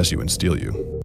possess you and steal you.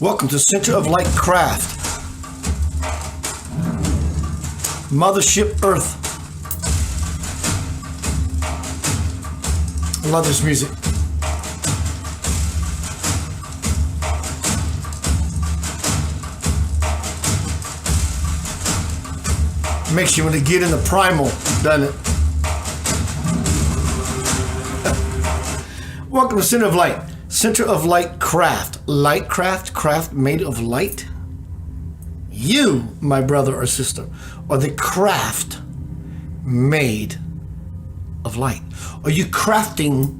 Welcome to Center of Light Craft. Mothership Earth. I love this music. Makes you want to get in the primal, doesn't it? Welcome to Center of Light. Center of Light Craft. Light craft, craft made of light. You, my brother or sister, are the craft made of light. Are you crafting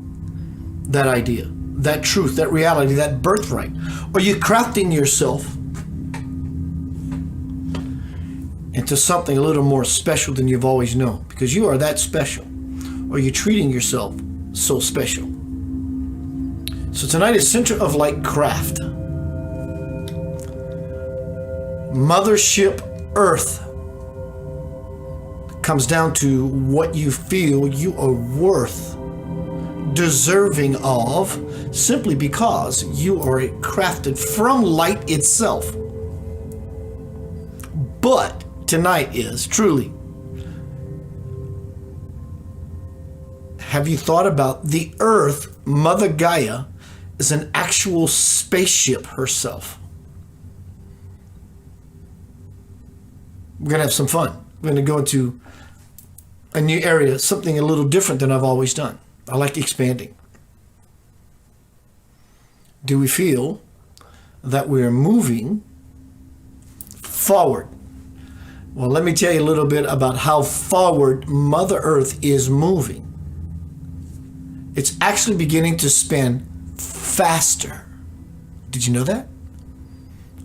that idea, that truth, that reality, that birthright? Are you crafting yourself into something a little more special than you've always known? Because you are that special. Or are you treating yourself so special? So tonight is Center of Light Craft. Mothership Earth comes down to what you feel you are worth, deserving of, simply because you are crafted from light itself. But tonight is truly, have you thought about the Earth, Mother Gaia, is an actual spaceship herself? We're going to have some fun. We're going to go into a new area, something a little different than I've always done. I like expanding. Do we feel that we're moving forward? Well, let me tell you a little bit about how forward Mother Earth is moving. It's actually beginning to spin faster. Did you know that?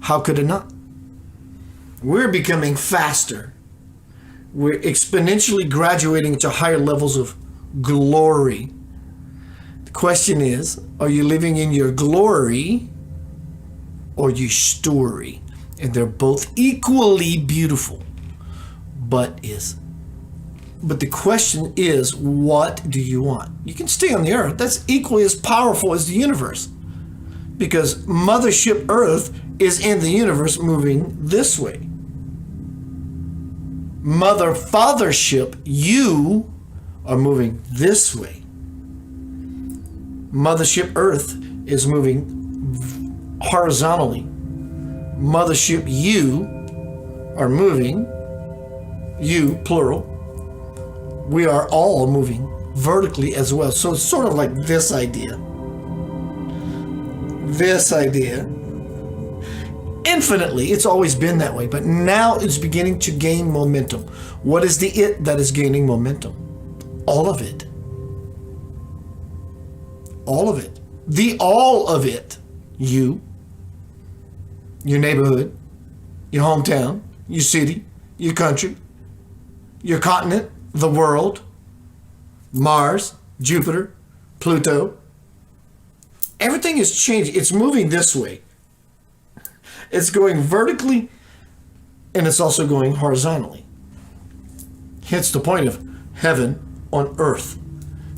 How could it not? We're becoming faster. We're exponentially graduating to higher levels of glory. The question is, are you living in your glory or your story? And they're both equally beautiful. But the question is, what do you want? You can stay on the earth. That's equally as powerful as the universe. Because Mothership Earth is in the universe moving this way. Mother Fathership, you are moving this way. Mothership Earth is moving horizontally. Mothership, you are moving, you, plural. We are all moving vertically as well. So it's sort of like this idea. This idea. Infinitely, it's always been that way, but now it's beginning to gain momentum. What is the it that is gaining momentum? All of it. All of it. The all of it. You, your neighborhood, your hometown, your city, your country, your continent, the world, Mars, Jupiter, Pluto. Everything is changing. It's moving this way. It's going vertically, and it's also going horizontally. Hence the point of heaven on earth.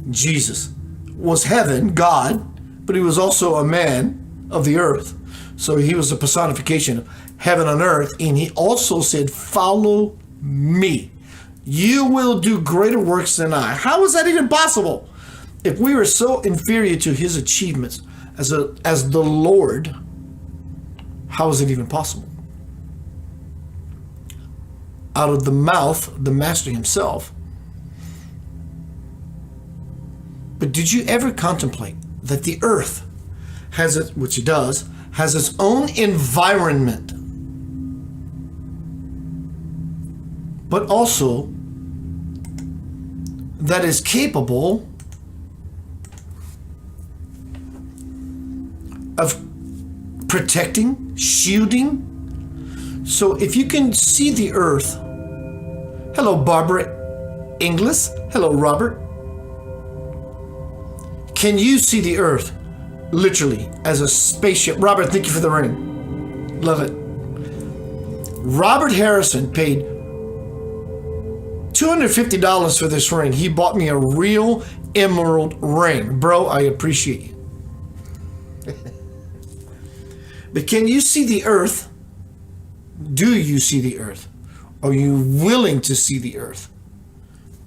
Jesus was heaven, God, but he was also a man of the earth. So he was a personification of heaven on earth, and he also said, follow me. You will do greater works than I. How is that even possible? If we were so inferior to his achievements as the Lord, how is it even possible? Out of the mouth of the Master himself. But did you ever contemplate that the earth has it, which it does, has its own environment, but also that is capable of protecting, shielding? So if you can see the earth, hello Barbara Inglis, hello Robert. Can you see the earth literally as a spaceship? Robert, thank you for the ring. Love it. Robert Harrison paid $250 for this ring. He bought me a real emerald ring. Bro, I appreciate you. But can you see the earth? Do you see the earth? Are you willing to see the earth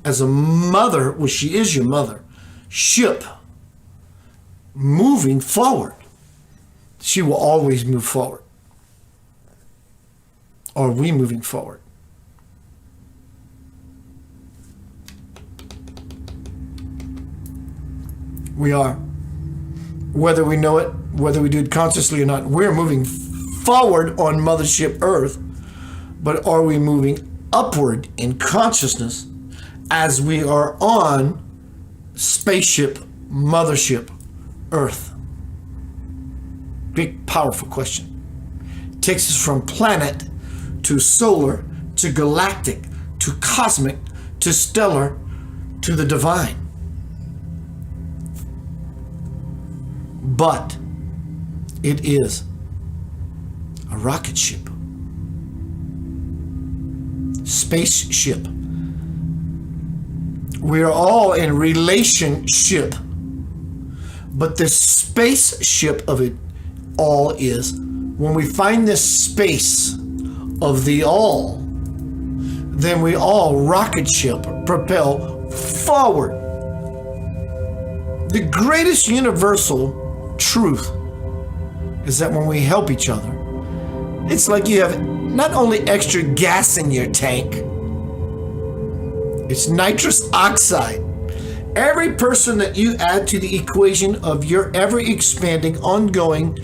as a mother, well, she is your mother, ship moving forward. She will always move forward. Are we moving forward? We are. Whether we know it, whether we do it consciously or not, we're moving forward on Mothership Earth, but are we moving upward in consciousness as we are on spaceship Mothership Earth? Big, powerful question. Takes us from planet to solar to galactic to cosmic to stellar to the divine. But it is a rocket ship, spaceship. We are all in relationship, but the spaceship of it all is when we find this space of the all, then we all rocket ship propel forward. The greatest universal truth is that when we help each other, it's like you have not only extra gas in your tank, it's nitrous oxide. Every person that you add to the equation of your ever-expanding, ongoing,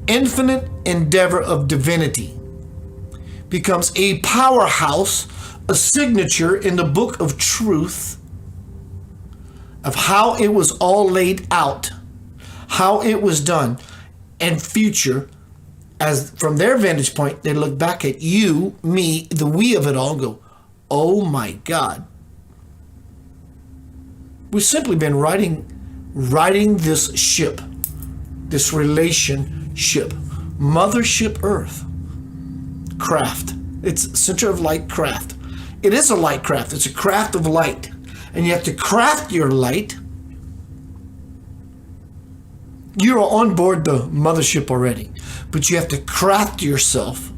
infinite endeavor of divinity becomes a powerhouse, a signature in the book of truth of how it was all laid out, how it was done, and future, as from their vantage point, they look back at you, me, the we of it all, and go, oh my God. We've simply been riding this ship, this relationship, Mothership Earth, craft. It's center of light craft. It is a light craft. It's a craft of light. And you have to craft your light. You're on board the mothership already, but you have to craft yourself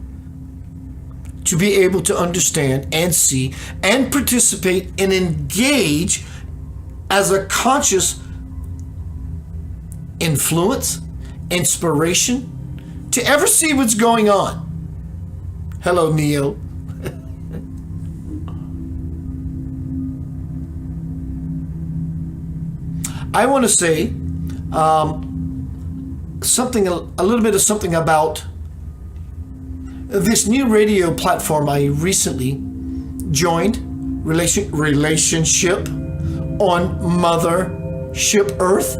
to be able to understand and see and participate and engage as a conscious influence, inspiration, to ever see what's going on. Hello, Neo. I want to say something, a little bit of something about this new radio platform I recently joined, relationship on Mothership Earth.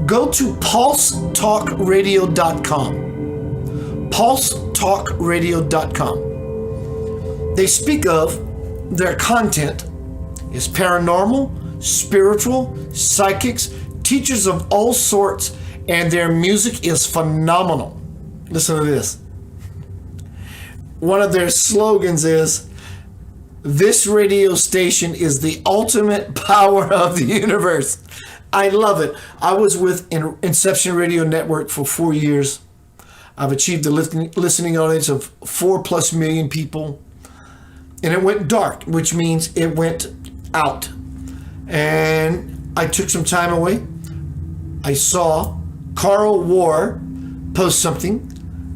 Go to pulsetalkradio.com. pulsetalkradio.com. They speak of their content is paranormal, spiritual, psychics, teachers of all sorts, and their music is phenomenal. Listen to this. One of their slogans is, "This radio station is the ultimate power of the universe." I love it. I was with Inception Radio Network for 4 years. I've achieved a listening audience of 4+ million people. And it went dark, which means it went out. And I took some time away. I saw Carl War post something,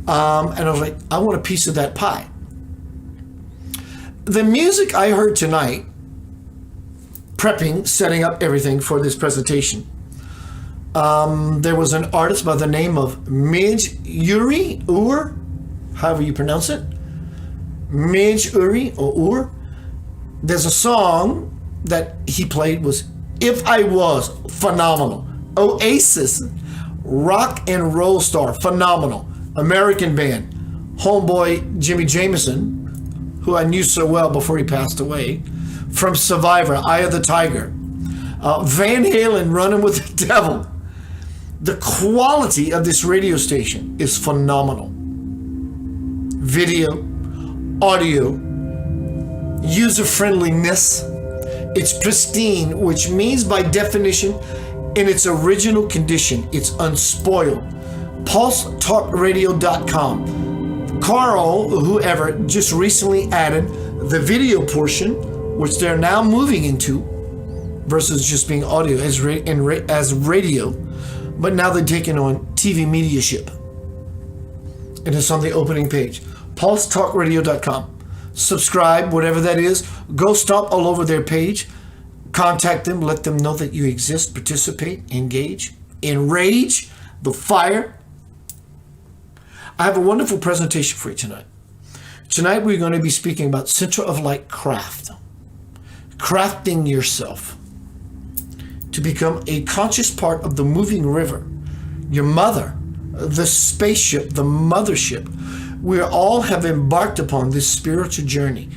and I was like, I want a piece of that pie. The music I heard tonight, prepping, setting up everything for this presentation, there was an artist by the name of Midge Uri, however you pronounce it. Midge Uri or Ur. There's a song that he played was If I Was, phenomenal. Oasis, rock and roll star, phenomenal. American band. Homeboy Jimmy Jameson, who I knew so well before he passed away, from Survivor, Eye of the Tiger. Van Halen, Running with the Devil. The quality of this radio station is phenomenal. Video, audio, user-friendliness, it's pristine, which means by definition, in its original condition, it's unspoiled. PulseTalkRadio.com. Carl, whoever, just recently added the video portion which they're now moving into, versus just being audio as radio, but now they're taking on TV mediaship. And it's on the opening page. PulseTalkRadio.com. Subscribe, whatever that is. Go stomp all over their page. Contact them. Let them know that you exist. Participate. Engage. Enrage the fire. I have a wonderful presentation for you tonight. Tonight we're going to be speaking about Center of Light craft. Crafting yourself to become a conscious part of the moving river. Your mother, the spaceship, the mothership. We all have embarked upon this spiritual journey.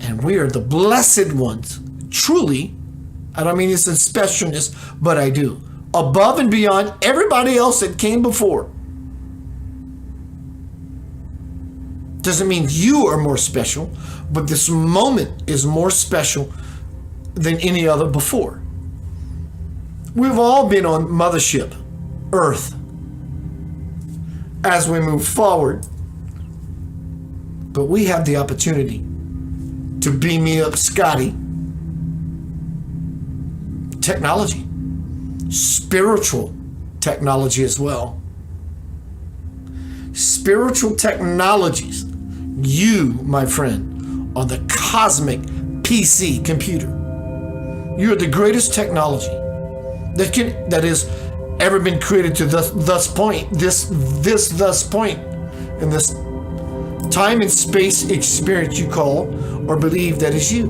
And we are the blessed ones. Truly, I don't mean this in specialness, but I do. Above and beyond everybody else that came before. Doesn't mean you are more special, but this moment is more special than any other before. We've all been on Mothership, Earth. As we move forward, but we have the opportunity to beam me up, Scotty. Technology, spiritual technology as well. Spiritual technologies. You, my friend, are the cosmic PC computer. You're the greatest technology that has ever been created to thus point in this time and space experience you call or believe that is you.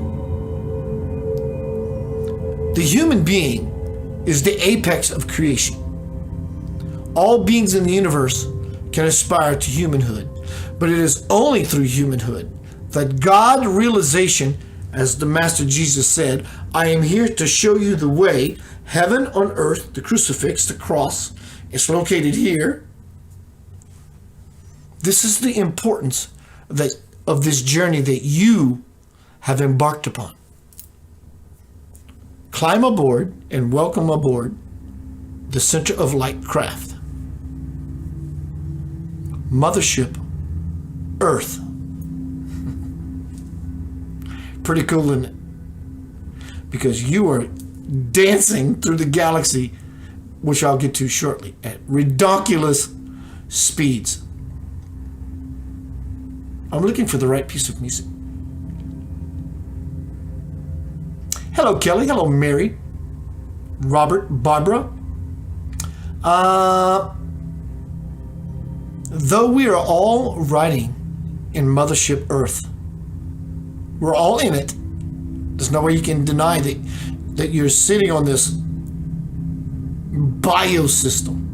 The human being is the apex of creation. All beings in the universe can aspire to humanhood, but it is only through humanhood that God realization, as the Master Jesus said, I am here to show you the way, heaven on earth, the crucifix, the cross, it's located here. This is the importance of this journey that you have embarked upon. Climb aboard and welcome aboard the Center of Light craft. Mothership, Earth. Pretty cool, isn't it? Because you are dancing through the galaxy, which I'll get to shortly, at ridiculous speeds. I'm looking for the right piece of music. Hello, Kelly. Hello, Mary. Robert, Barbara. Though we are all riding in Mothership Earth, we're all in it. There's no way you can deny that you're sitting on this biosystem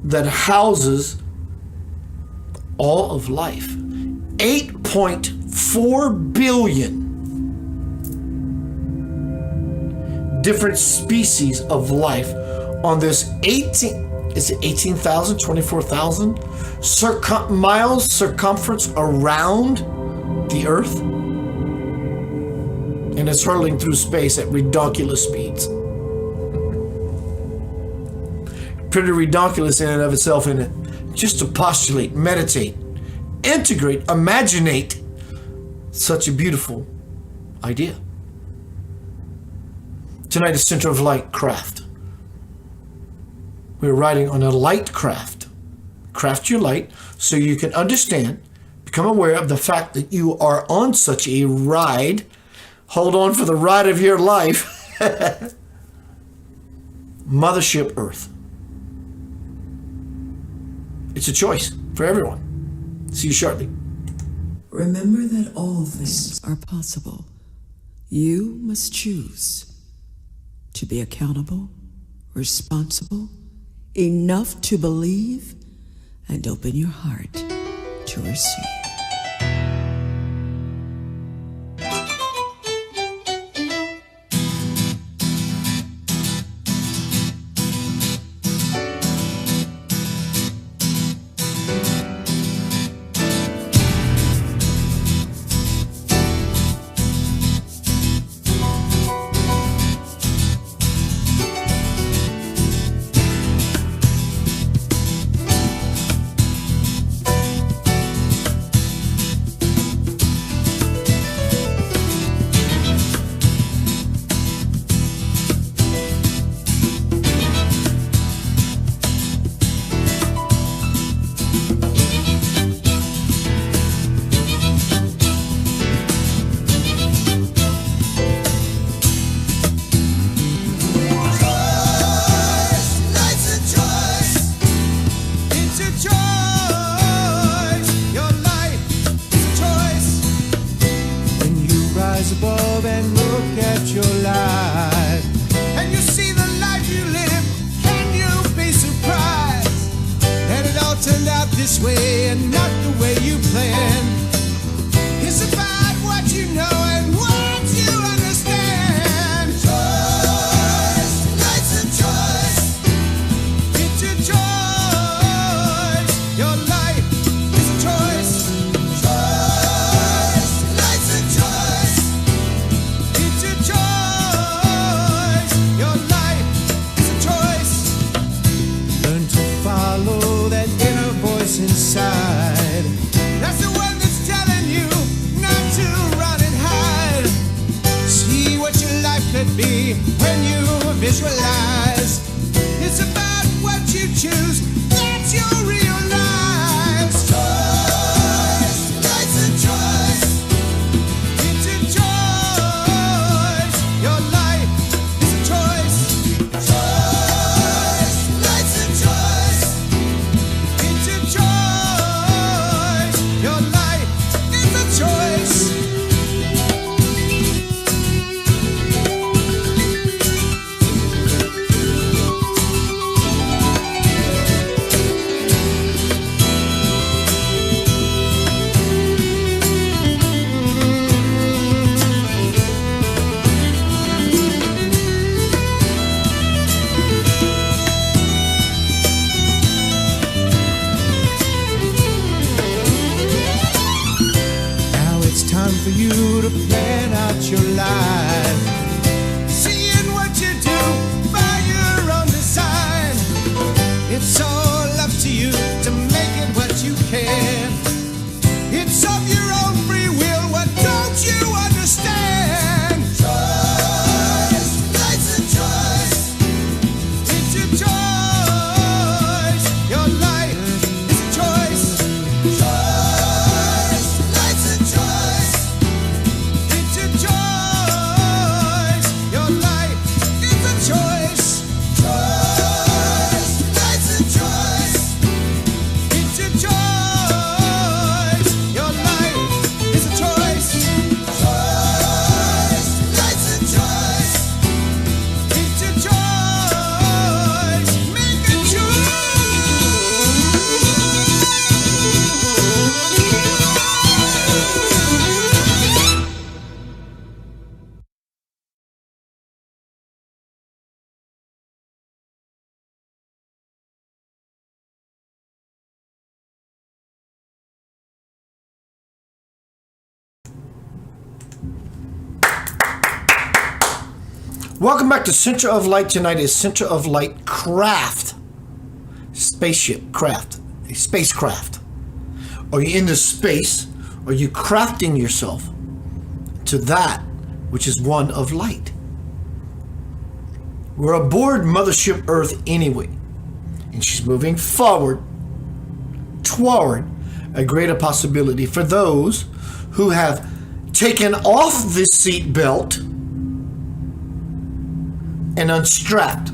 that houses all of life. 8.4 billion different species of life on this 18,000, 24,000 miles circumference around the Earth. And it's hurtling through space at ridiculous speeds. Pretty ridiculous in and of itself, in it. Just to postulate, meditate, integrate, imaginate such a beautiful idea. Tonight is Center of Light craft. We're riding on a light craft. Craft your light so you can understand, become aware of the fact that you are on such a ride. Hold on for the ride of your life. Mothership Earth. It's a choice for everyone. See you shortly. Remember that all things are possible. You must choose to be accountable, responsible, enough to believe, and open your heart to receive. rise above and look at your life, and you see the life you live, can you be surprised that it all turned out this way and not the way you planned? It's about what you know and what you understand. Choice, life's a choice. It's a choice. Your life is a choice. Choice, life's a choice. It's a choice. Your life is a choice. Learn to follow that inner voice inside. That's the one that's telling you not to run and hide. See what your life could be when you visualize. It's about what you choose that you'll realize. Choice, life's a choice. It's a choice. Your life is a choice. Choice, life's a choice. It's a choice. Your life is a choice. Now it's time for you to plan out your life, seeing what you do by your own design. It's all up to you to make it what you can. It's of your own free will. What don't you understand? Choice, life's a choice. It's a choice. Your life is a choice. Choice, life's a choice. It's a choice. Your life is a choice. Choice, life's a choice. It's a choice. Your life is a choice. Choice, life's a choice. It's a choice. Make a choice. Welcome back to Center of Light. Tonight is Center of Light Craft. Spaceship craft. A spacecraft. Are you into space? Are you crafting yourself to that which is one of light? We're aboard Mothership Earth anyway, and she's moving forward toward a greater possibility for those who have taken off the seat belt and unstrapped,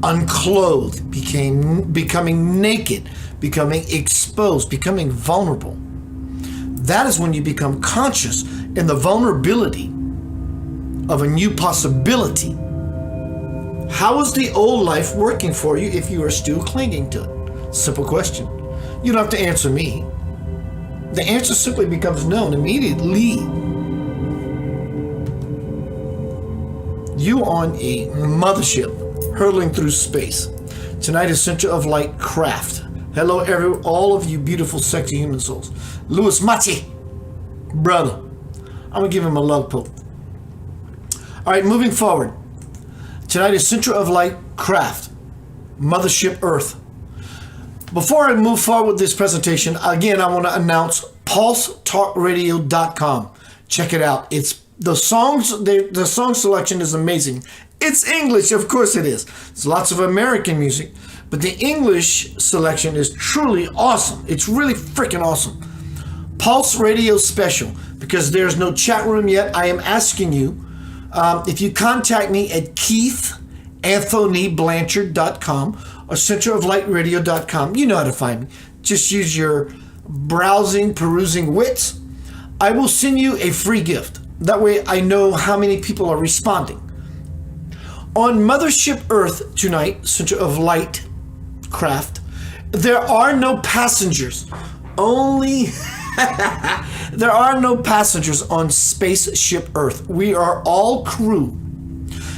unclothed, becoming naked, becoming exposed, becoming vulnerable. That is when you become conscious in the vulnerability of a new possibility. How is the old life working for you if you are still clinging to it? Simple question. You don't have to answer me. The answer simply becomes known immediately. You on a mothership hurtling through space. Tonight is Center of Light Craft. Hello, all of you beautiful, sexy human souls. Louis Mati, brother. I'm going to give him a love poke. All right, moving forward. Tonight is Center of Light Craft, Mothership Earth. Before I move forward with this presentation, again, I want to announce pulsetalkradio.com. Check it out. It's the songs, the song selection is amazing. It's English, of course it is. There's lots of American music, but the English selection is truly awesome. It's really freaking awesome. Pulse Radio Special, because there's no chat room yet, I am asking you, if you contact me at KeithAnthonyBlanchard.com or centeroflightradio.com, you know how to find me. Just use your perusing wits. I will send you a free gift. That way I know how many people are responding. On Mothership Earth tonight, Center of Light craft, there are no passengers. Only there are no passengers on Spaceship Earth. We are all crew.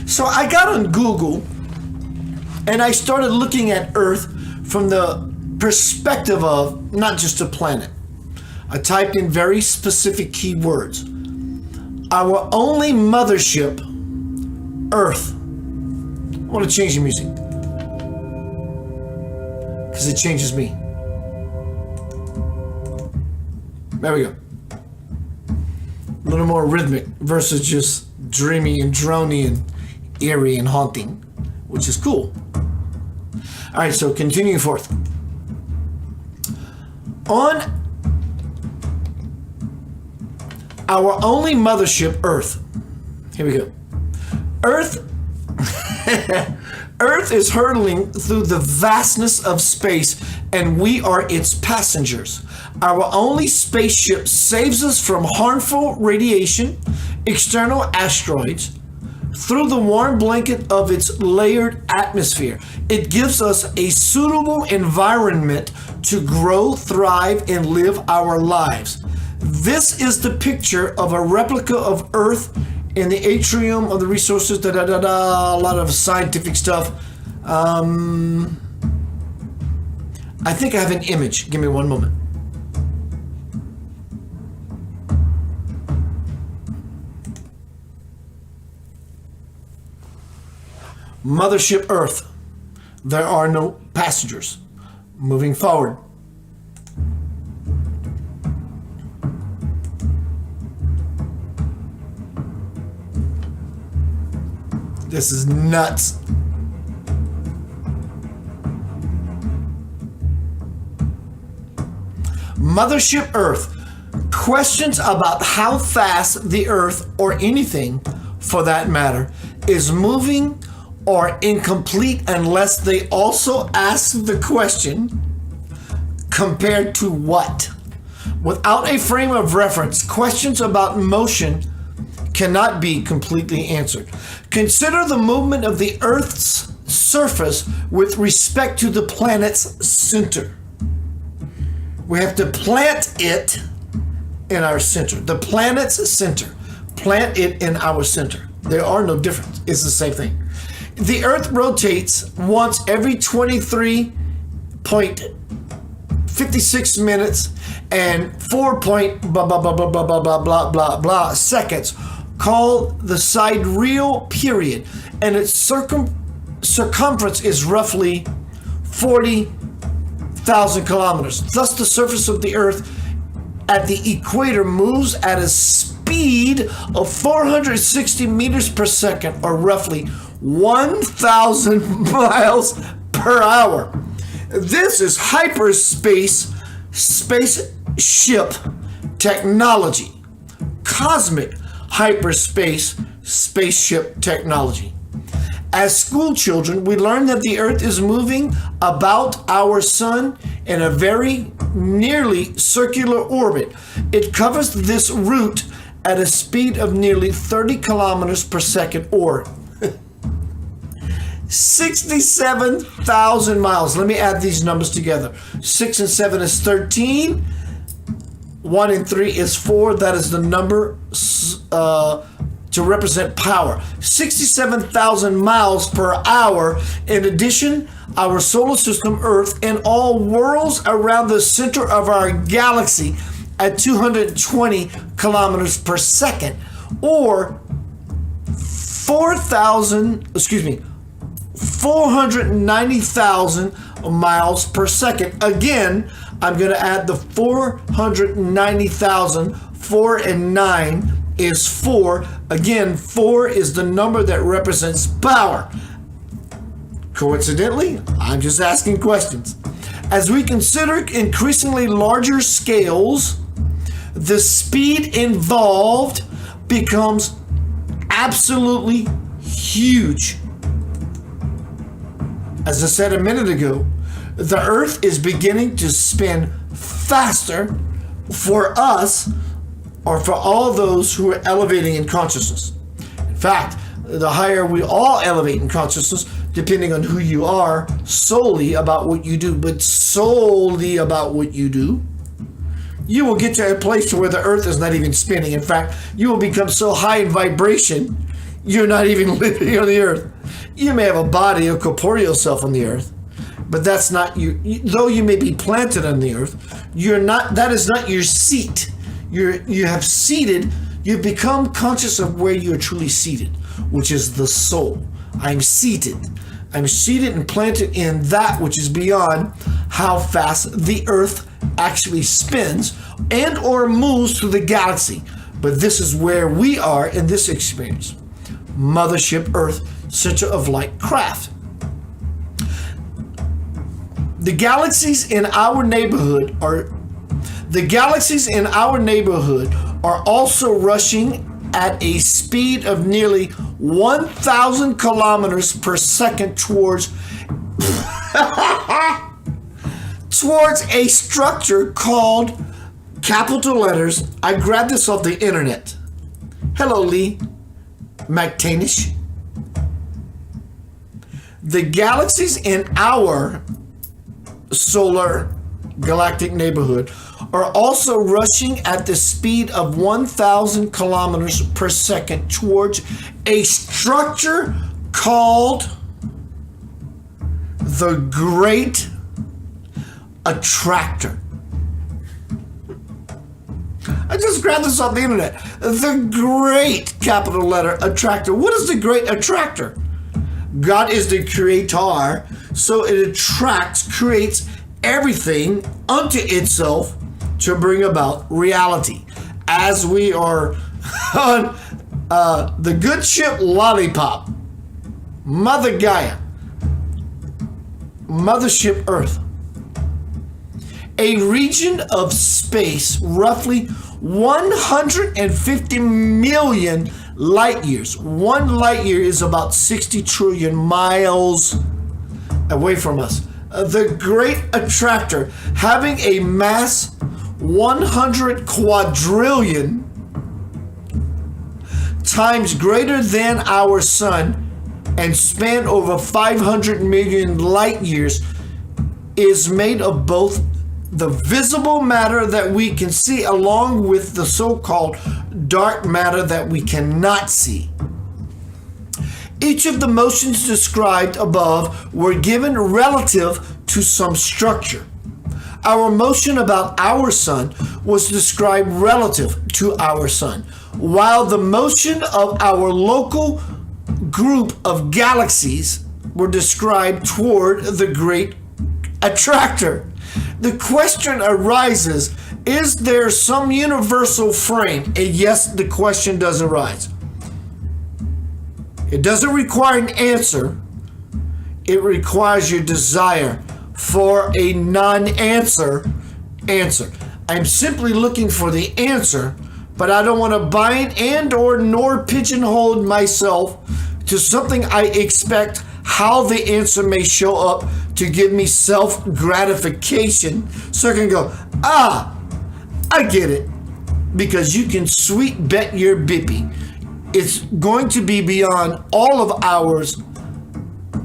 So I got on Google and I started looking at Earth from the perspective of not just a planet. I typed in very specific keywords. Our only mothership, Earth. I want to change the music because it changes me. There we go. A little more rhythmic versus just dreamy and drony and eerie and haunting, which is cool. All right, so continuing forth. On our only mothership, Earth. Here we go. Earth Earth is hurtling through the vastness of space, and we are its passengers. Our only spaceship saves us from harmful radiation, external asteroids, through the warm blanket of its layered atmosphere. It gives us a suitable environment to grow, thrive, and live our lives. This is the picture of a replica of Earth in the atrium of the resources, a lot of scientific stuff. I think I have an image. Give me one moment. Mothership Earth. There are no passengers. Moving forward. This is nuts. Mothership Earth. Questions about how fast the Earth, or anything for that matter, is moving are incomplete unless they also ask the question, compared to what? Without a frame of reference, questions about motion cannot be completely answered. Consider the movement of the Earth's surface with respect to the planet's center. We have to plant it in our center. The planet's center. Plant it in our center. There are no difference. It's the same thing. The Earth rotates once every 23.56 minutes and 4 blah blah blah blah blah blah blah blah blah blah seconds, called the sidereal period, and its circumference is roughly 40,000 kilometers. Thus, the surface of the Earth at the equator moves at a speed of 460 meters per second, or roughly 1,000 miles per hour. This is hyperspace spaceship technology. Cosmic hyperspace spaceship technology. As school children, we learn that the Earth is moving about our sun in a very nearly circular orbit. It covers this route at a speed of nearly 30 kilometers per second, or 67,000 miles. Let me add these numbers together. 6 and 7 is 13. 1 and 3 is 4. That is the number to represent power. 67,000 miles per hour. In addition, our solar system, Earth, and all whirls around the center of our galaxy at 220 kilometers per second, or 490,000 miles per second. Again, I'm going to add the 490,000. 4 and 9 is 4. Again, 4 is the number that represents power. Coincidentally, I'm just asking questions. As we consider increasingly larger scales, the speed involved becomes absolutely huge. As I said a minute ago, the Earth is beginning to spin faster for us are for all those who are elevating in consciousness. In fact, the higher we all elevate in consciousness, depending on who you are, solely about what you do, but solely about what you do, you will get to a place where the earth is not even spinning. In fact, you will become so high in vibration, you're not even living on the earth. You may have a body, a corporeal self on the earth, but that's not you. Though you may be planted on the earth, you're not. That is not your seat. You have seated. You've become conscious of where you are truly seated, which is the soul. I'm seated. I'm seated and planted in that which is beyond how fast the earth actually spins and or moves through the galaxy. But this is where we are in this experience. Mothership Earth, center of light craft. The galaxies in our neighborhood are also rushing at a speed of nearly 1,000 kilometers per second towards a structure called, capital letters, I grabbed this off the internet. Hello, Lee McTanish. The galaxies in our solar galactic neighborhood are also rushing at the speed of 1,000 kilometers per second towards a structure called the Great Attractor. I just grabbed this off the internet. The Great, capital letter, Attractor. What is the Great Attractor? God is the creator, so it attracts, creates everything unto itself to bring about reality. As we are on the good ship Lollipop, Mother Gaia, Mothership Earth, a region of space roughly 150 million light years. 1 light year is about 60 trillion miles away from us. The Great Attractor, having a mass 100 quadrillion times greater than our sun and span over 500 million light years, is made of both the visible matter that we can see along with the so-called dark matter that we cannot see. Each of the motions described above were given relative to some structure. Our motion about our sun was described relative to our sun, while the motion of our local group of galaxies were described toward the Great Attractor. The question arises, is there some universal frame? And yes, the question does arise. It doesn't require an answer. It requires your desire for a non-answer answer. I'm simply looking for the answer, but I don't want to bind and or nor pigeonhole myself to something I expect how the answer may show up to give me self-gratification so I can go, I get it. Because you can sweet bet your bippy. It's going to be beyond all of ours.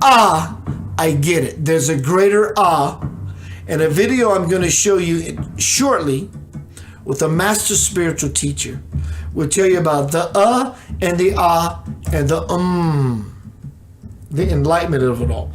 I get it. There's a greater and a video I'm going to show you shortly with a master spiritual teacher will tell you about the and the and the enlightenment of it all.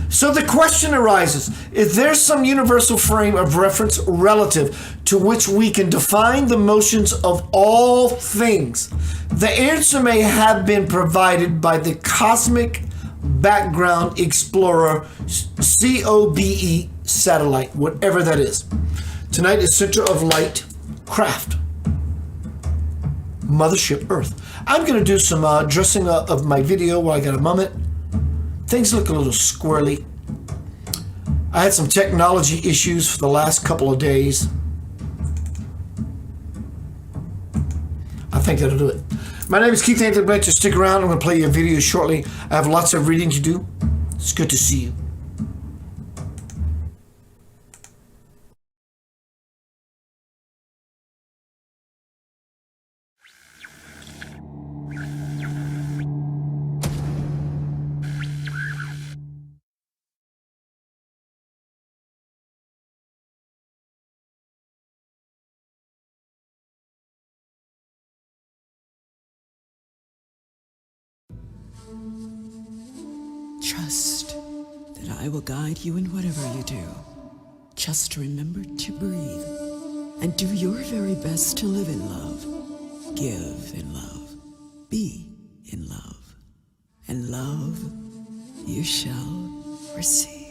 So the question arises, is there some universal frame of reference relative to which we can define the motions of all things? The answer may have been provided by the Cosmic Background Explorer COBE satellite, whatever that is. Tonight is Center of Light Craft, Mothership Earth. I'm going to do some dressing up of my video while I got a moment. Things look a little squirrely. I had some technology issues for the last couple of days. I think that'll do it. My name is Keith Anthony Blanchard. Stick around. I'm going to play you a video shortly. I have lots of reading to do. It's good to see you. Trust that I will guide you in whatever you do. Just remember to breathe and do your very best to live in love, give in love, be in love, and love you shall receive.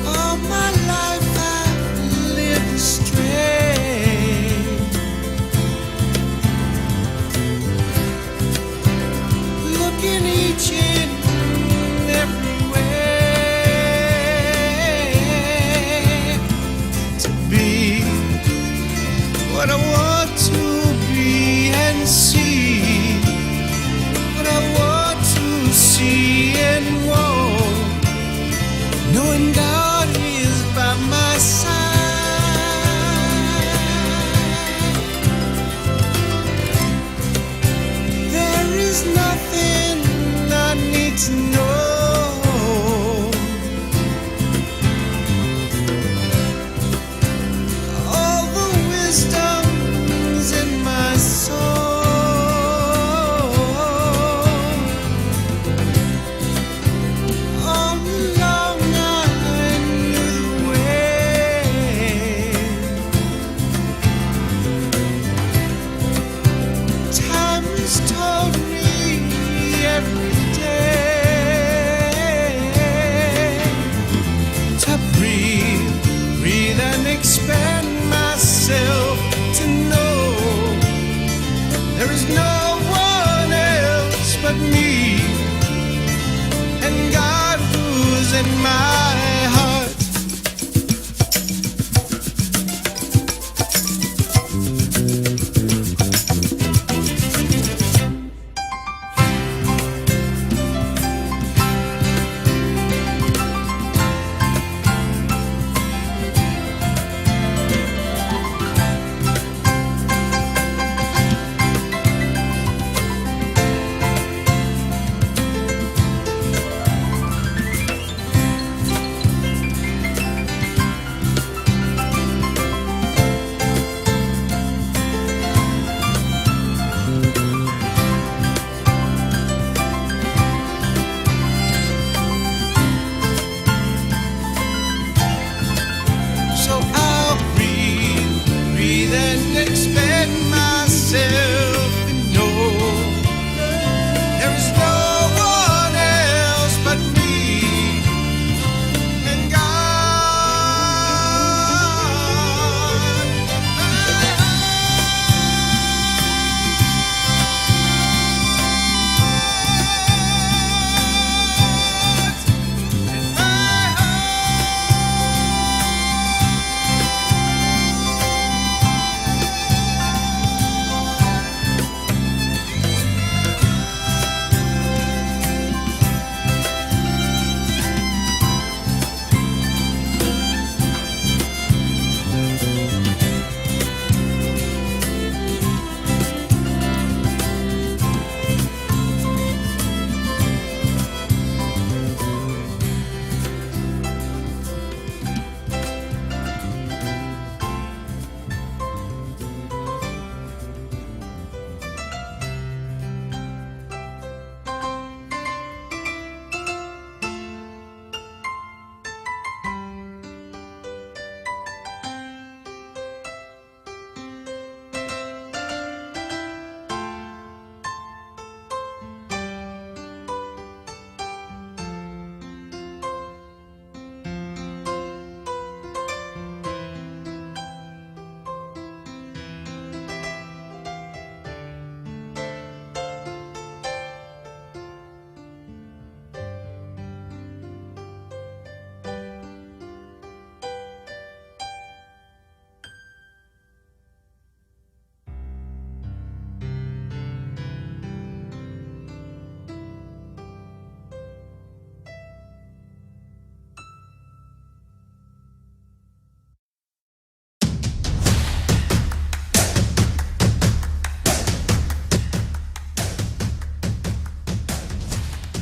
All my life I've lived astray, looking each and every way to be what I want to be and see what I want to see and want, knowing God is by my side. There is nothing I need to know. All the wisdom's in my soul. All along I knew the way. Time has told me every day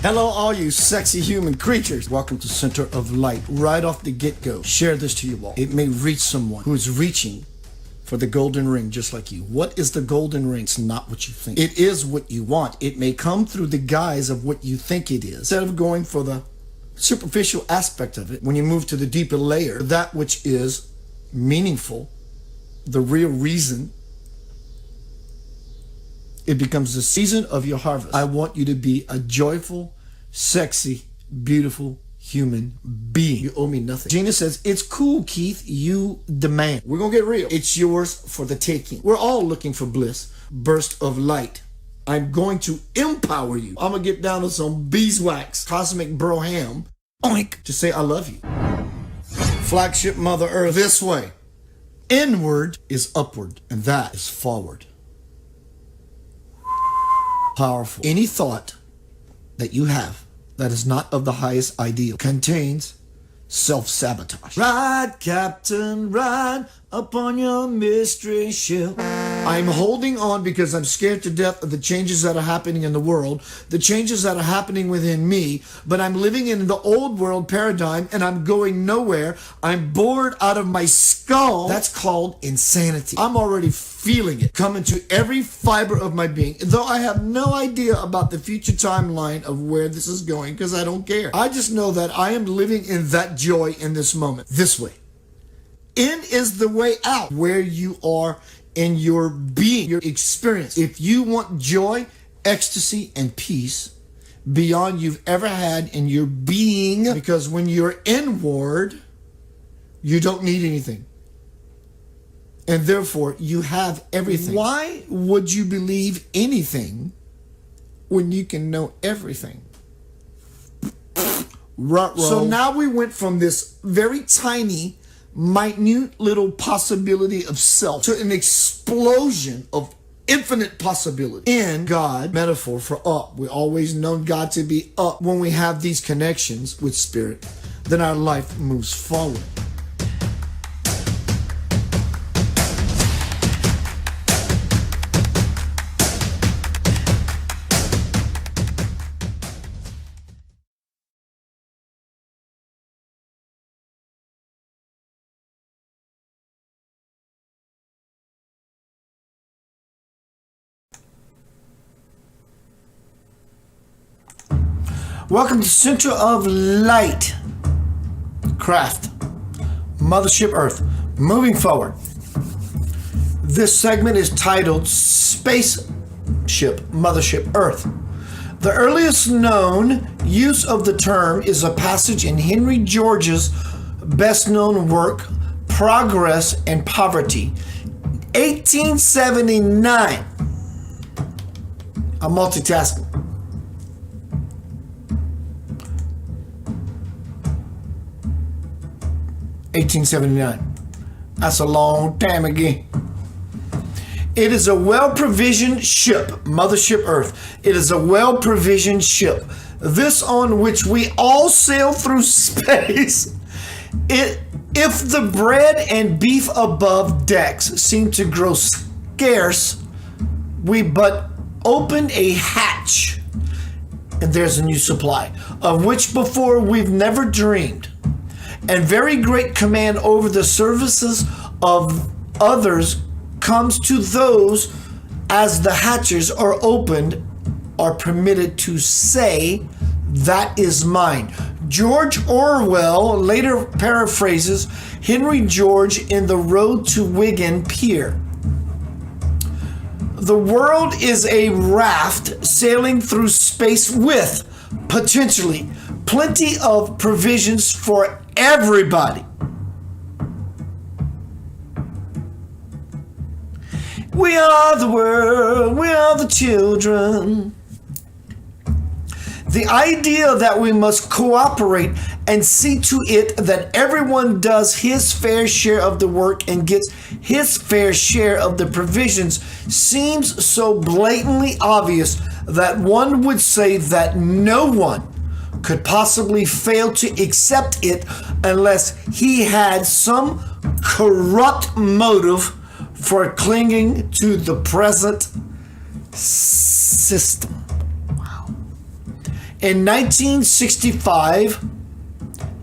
Hello, all you sexy human creatures. Welcome to Center of Light. Right off the get-go, share this to you all. It may reach someone who is reaching for the golden ring just like you. What is the golden ring? It's not what you think. It is what you want. It may come through the guise of what you think it is. Instead of going for the superficial aspect of it, when you move to the deeper layer, that which is meaningful, the real reason, it becomes the season of your harvest. I want you to be a joyful, sexy, beautiful human being. You owe me nothing. Gina says, it's cool, Keith. You demand. We're going to get real. It's yours for the taking. We're all looking for bliss. Burst of light. I'm going to empower you. I'm going to get down to some beeswax, cosmic broham, oink, to say I love you. Flagship Mother Earth, this way. Inward is upward, and that is forward. Powerful. Any thought that you have that is not of the highest ideal contains self-sabotage. Ride, Captain, ride upon your mystery ship. I'm holding on because I'm scared to death of the changes that are happening in the world, the changes that are happening within me, but I'm living in the old world paradigm and I'm going nowhere. I'm bored out of my skull. That's called insanity. I'm already feeling it come into every fiber of my being, though I have no idea about the future timeline of where this is going because I don't care. I just know that I am living in that joy in this moment. This way. In is the way out, where you are in your being, your experience. If you want joy, ecstasy, and peace beyond you've ever had in your being, because when you're inward, you don't need anything. And therefore, you have everything. Why would you believe anything when you can know everything? So now we went from this very tiny, minute little possibility of self to an explosion of infinite possibility in God. Metaphor for up. We always known God to be up. When we have these connections with spirit, then our life moves forward. Welcome to Center of Light. Craft. Mothership Earth. Moving forward. This segment is titled Spaceship Mothership Earth. The earliest known use of the term is a passage in Henry George's best-known work, Progress and Poverty, 1879. I'm multitasking. 1879. That's a long time ago. It is a well-provisioned ship, Mothership Earth. It is a well-provisioned ship. This on which we all sail through space. If the bread and beef above decks seem to grow scarce, we but open a hatch, and there's a new supply, of which before we've never dreamed. And very great command over the services of others comes to those as the hatches are opened are permitted to say, that is mine. George Orwell later paraphrases Henry George in The Road to Wigan Pier. The world is a raft sailing through space with, potentially, plenty of provisions for everybody. We are the world, we are the children. The idea that we must cooperate and see to it that everyone does his fair share of the work and gets his fair share of the provisions seems so blatantly obvious that one would say that no one could possibly fail to accept it unless he had some corrupt motive for clinging to the present system. Wow. In 1965,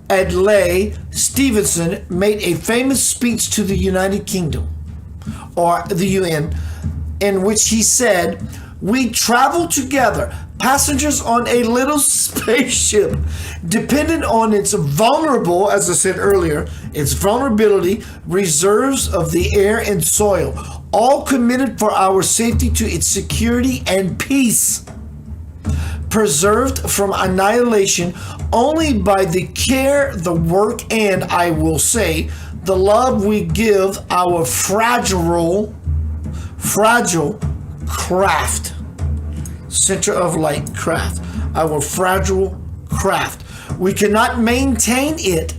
Adlai Stevenson made a famous speech to the United Kingdom, or the UN, in which he said, "We travel together, passengers on a little spaceship, dependent on its vulnerable, as I said earlier, its vulnerability, reserves of the air and soil, all committed for our safety to its security and peace, preserved from annihilation only by the care, the work, and, I will say, the love we give our fragile craft." Center of light craft, our fragile craft. We cannot maintain it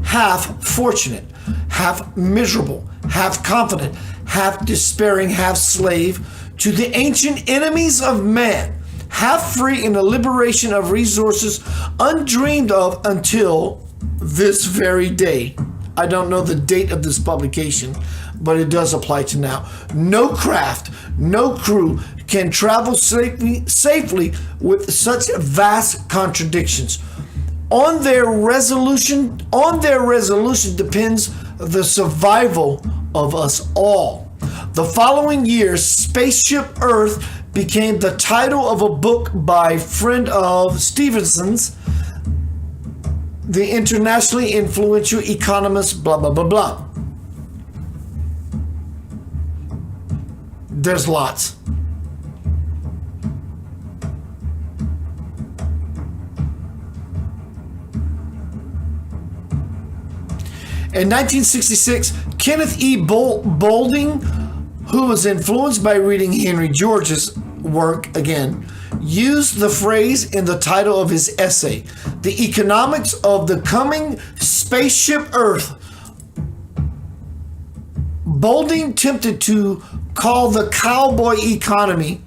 half fortunate, half miserable, half confident, half despairing, half slave to the ancient enemies of man, half free in the liberation of resources undreamed of until this very day. I don't know the date of this publication, but it does apply to now. No craft, no crew can travel safely with such vast contradictions. On their resolution depends the survival of us all. The following year, Spaceship Earth became the title of a book by friend of Stevenson's, the internationally influential economist, blah, blah, blah, blah. There's lots. In 1966, Kenneth E. Boulding, who was influenced by reading Henry George's work again, used the phrase in the title of his essay, "The Economics of the Coming Spaceship Earth." Boulding attempted to call the cowboy economy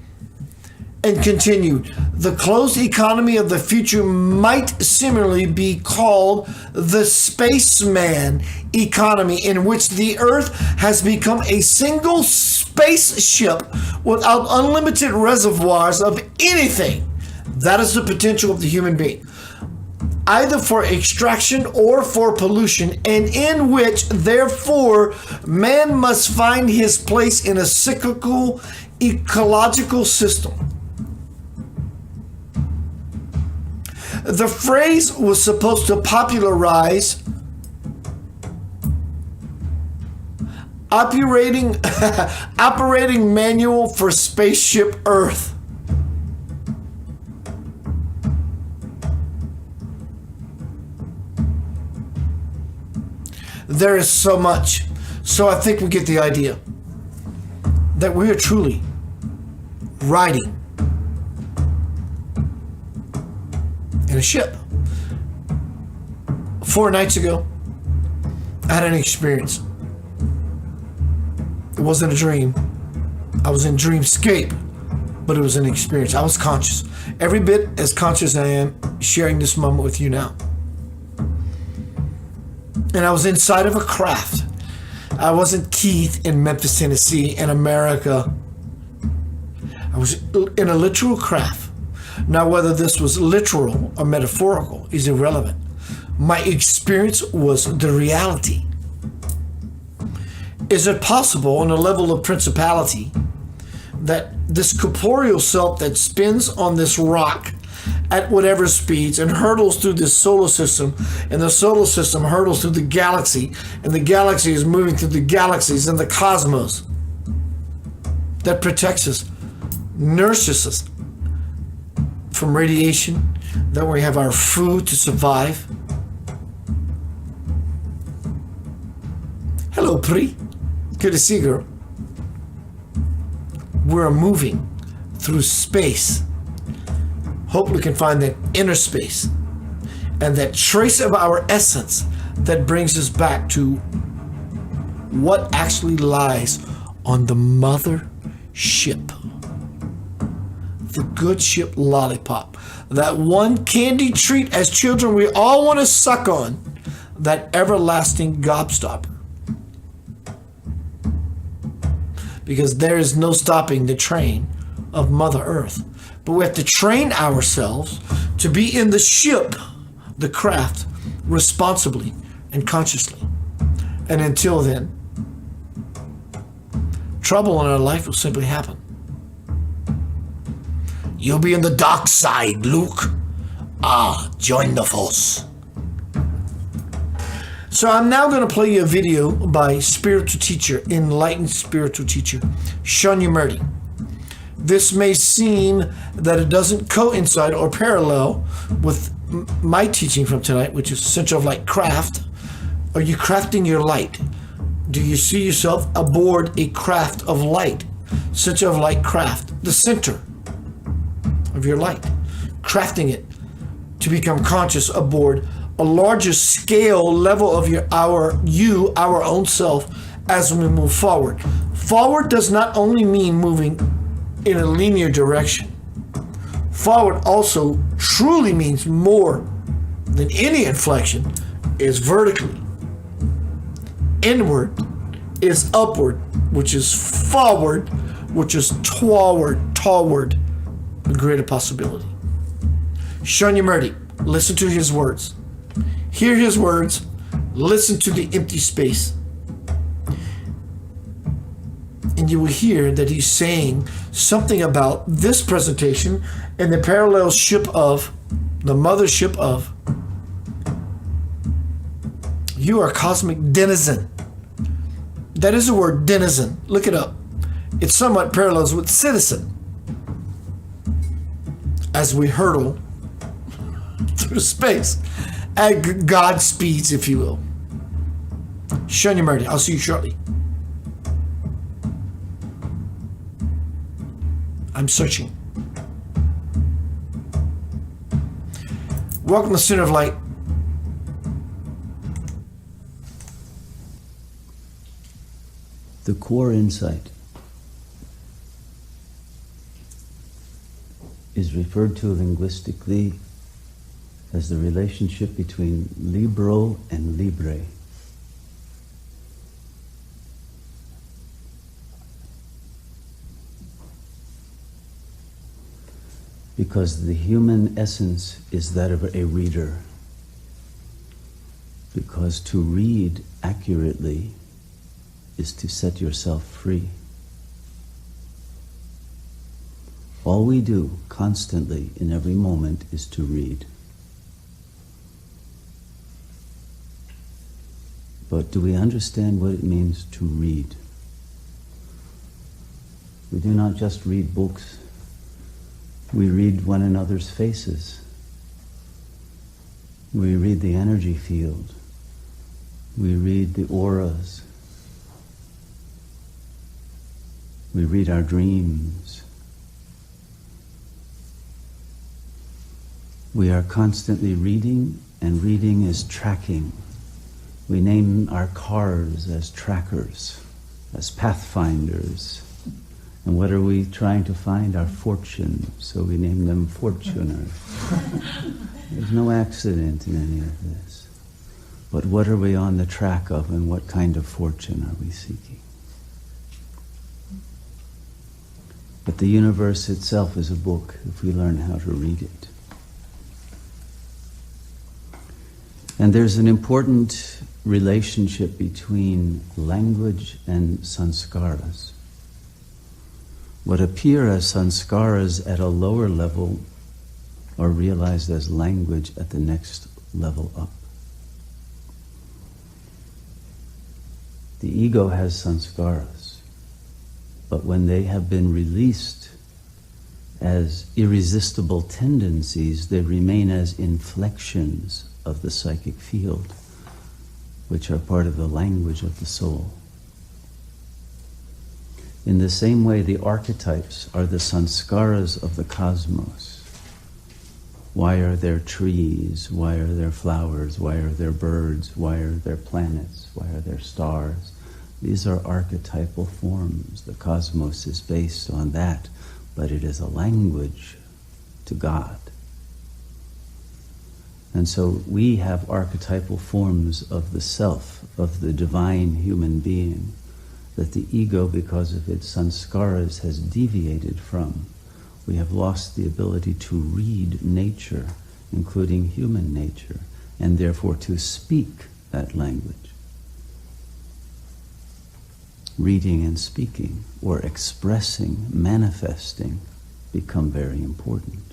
and continued, "The closed economy of the future might similarly be called the spaceman economy, in which the Earth has become a single spaceship without unlimited reservoirs of anything. That is the potential of the human being, either for extraction or for pollution, and in which, therefore, man must find his place in a cyclical ecological system." The phrase was supposed to popularize operating manual for Spaceship Earth. There is so much. So I think we get the idea that we are truly riding in a ship. 4 nights ago, I had an experience. It wasn't a dream. I was in dreamscape, but it was an experience. I was conscious. Every bit as conscious as I am sharing this moment with you now. And I was inside of a craft. I wasn't Keith in Memphis, Tennessee, in America. I was in a literal craft. Now, whether this was literal or metaphorical is irrelevant. My experience was the reality. Is it possible on a level of principality that this corporeal self that spins on this rock at whatever speeds and hurtles through this solar system, and the solar system hurtles through the galaxy, and the galaxy is moving through the galaxies and the cosmos, that protects us, nurses us from radiation, that we have our food to survive? Hello, Pri. Good to see you, girl. We're moving through space. Hope we can find that inner space and that trace of our essence that brings us back to what actually lies on the mother ship. The good ship lollipop. That one candy treat as children we all want to suck on. That everlasting gobstopper. Because there is no stopping the train of Mother Earth. But we have to train ourselves to be in the ship, the craft, responsibly and consciously. And until then, trouble in our life will simply happen. You'll be in the dark side, Luke. Join the force. So I'm now going to play you a video by spiritual teacher, enlightened spiritual teacher, Shunyamurti. This may seem that it doesn't coincide or parallel with my teaching from tonight, which is Center of Light craft. Are you crafting your light? Do you see yourself aboard a craft of light? Center of Light craft, the center of your light, crafting it to become conscious aboard a larger scale level of our own self as we move forward. Forward does not only mean moving in a linear direction. Forward also truly means more than any inflection is vertically. Inward is upward, which is forward, which is toward a greater possibility. Shunyamurti, listen to his words. Hear his words, listen to the empty space. And you will hear that he's saying something about this presentation in the parallel ship of, the mothership of, you are a cosmic denizen. That is the word denizen. Look it up. It somewhat parallels with citizen. As we hurtle through space at God's speeds, if you will. Shunyamurti, I'll see you shortly. I'm searching. Welcome to Center of Light. The core insight is referred to linguistically as the relationship between libro and libre. Because the human essence is that of a reader. Because to read accurately is to set yourself free. All we do constantly in every moment is to read. But do we understand what it means to read? We do not just read books. We read one another's faces. We read the energy field. We read the auras. We read our dreams. We are constantly reading, and reading is tracking. We name our cars as trackers, as pathfinders. And what are we trying to find? Our fortune. So we name them fortuners. There's no accident in any of this. But what are we on the track of, and what kind of fortune are we seeking? But the universe itself is a book if we learn how to read it. And there's an important relationship between language and sanskaras. What appear as sanskaras at a lower level are realized as language at the next level up. The ego has sanskaras, but when they have been released as irresistible tendencies, they remain as inflections of the psychic field, which are part of the language of the soul. In the same way, the archetypes are the sanskaras of the cosmos. Why are there trees? Why are there flowers? Why are there birds? Why are there planets? Why are there stars? These are archetypal forms. The cosmos is based on that, but it is a language to God. And so we have archetypal forms of the self, of the divine human being, that the ego, because of its sanskaras, has deviated from. We have lost the ability to read nature including human nature, and therefore to speak that language. Reading and speaking, or expressing, manifesting, become very important.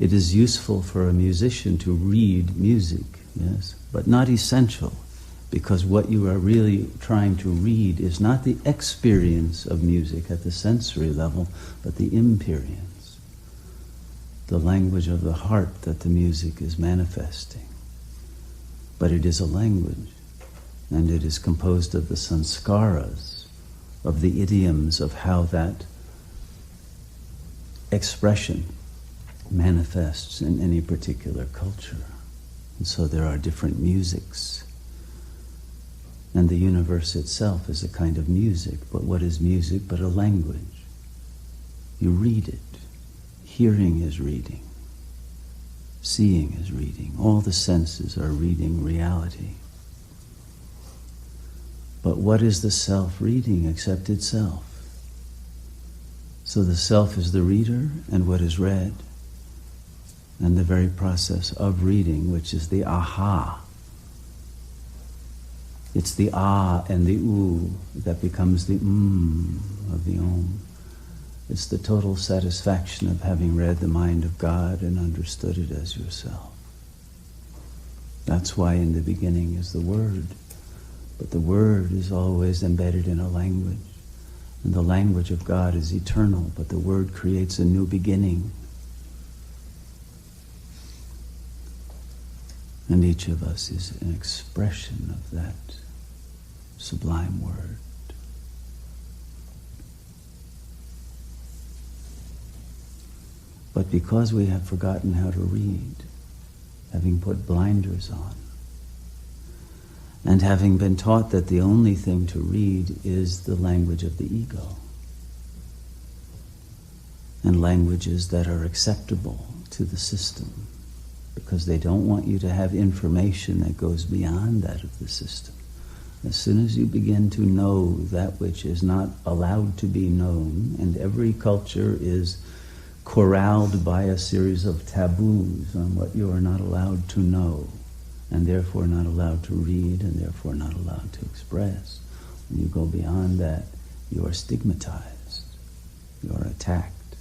It is useful for a musician to read music, yes, but not essential, because what you are really trying to read is not the experience of music at the sensory level, but the imperience, the language of the heart that the music is manifesting. But it is a language, and it is composed of the sanskaras, of the idioms of how that expression manifests in any particular culture. And so there are different musics. And the universe itself is a kind of music. But what is music but a language? You read it. Hearing is reading. Seeing is reading. All the senses are reading reality. But what is the self reading except itself? So the self is the reader and what is read, and the very process of reading, which is the aha. It's the ah and the oo that becomes the of the om. It's the total satisfaction of having read the mind of God and understood it as yourself. That's why in the beginning is the Word. But the Word is always embedded in a language. And the language of God is eternal, but the Word creates a new beginning. And each of us is an expression of that sublime Word. But because we have forgotten how to read, having put blinders on, and having been taught that the only thing to read is the language of the ego, and languages that are acceptable to the system, because they don't want you to have information that goes beyond that of the system. As soon as you begin to know that which is not allowed to be known, and every culture is corralled by a series of taboos on what you are not allowed to know, and therefore not allowed to read, and therefore not allowed to express. When you go beyond that, you are stigmatized, you are attacked.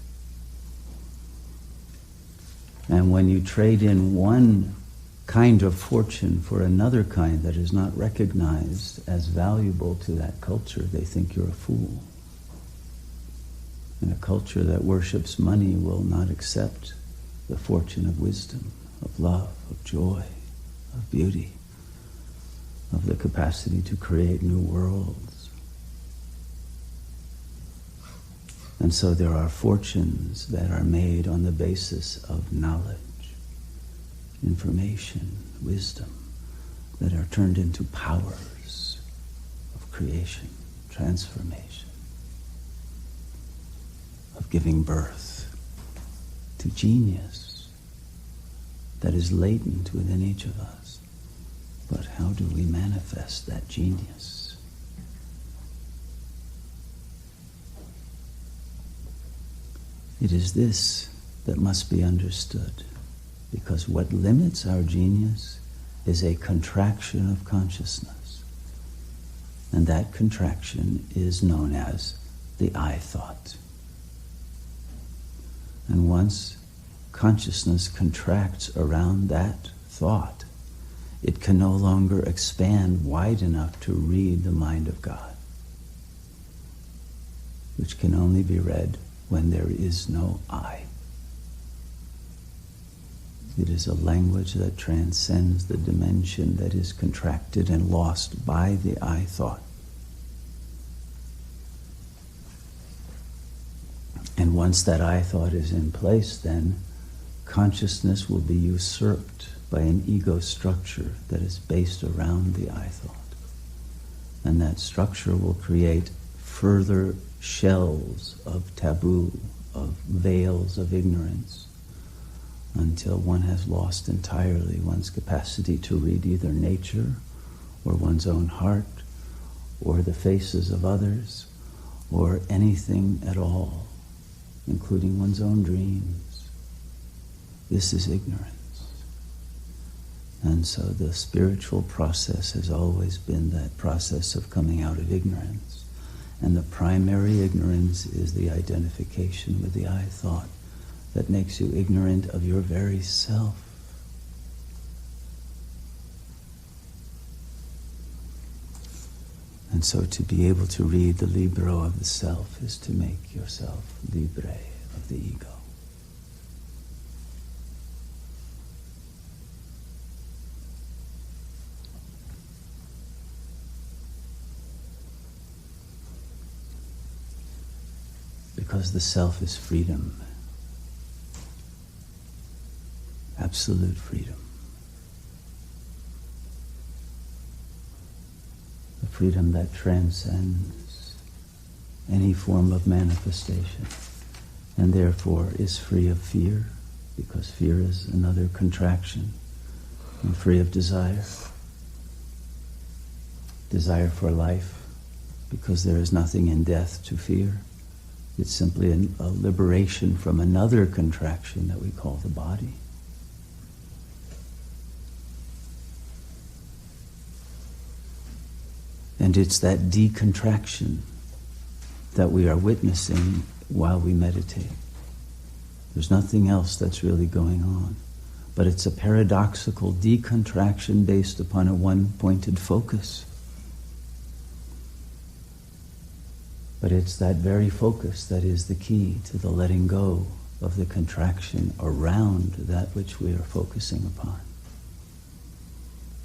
And when you trade in one kind of fortune for another kind that is not recognized as valuable to that culture, they think you're a fool. And a culture that worships money will not accept the fortune of wisdom, of love, of joy, of beauty, of the capacity to create new worlds. And so there are fortunes that are made on the basis of knowledge, information, wisdom, that are turned into powers of creation, transformation, of giving birth to genius that is latent within each of us. But how do we manifest that genius? It is this that must be understood, because what limits our genius is a contraction of consciousness. And that contraction is known as the I thought. And once consciousness contracts around that thought, it can no longer expand wide enough to read the mind of God, which can only be read when there is no I. It is a language that transcends the dimension that is contracted and lost by the I thought. And once that I thought is in place, then consciousness will be usurped by an ego structure that is based around the I thought. And that structure will create further shells of taboo, of veils of ignorance, until one has lost entirely one's capacity to read either nature or one's own heart or the faces of others or anything at all, including one's own dreams. This is ignorance. And so the spiritual process has always been that process of coming out of ignorance. And the primary ignorance is the identification with the I thought that makes you ignorant of your very self. And so to be able to read the libro of the self is to make yourself libre of the ego. Because the self is freedom. Absolute freedom. The freedom that transcends any form of manifestation and therefore is free of fear, because fear is another contraction, and free of desire. Desire for life, because there is nothing in death to fear. It's simply a liberation from another contraction that we call the body. And it's that decontraction that we are witnessing while we meditate. There's nothing else that's really going on. But it's a paradoxical decontraction based upon a one-pointed focus. But it's that very focus that is the key to the letting go of the contraction around that which we are focusing upon.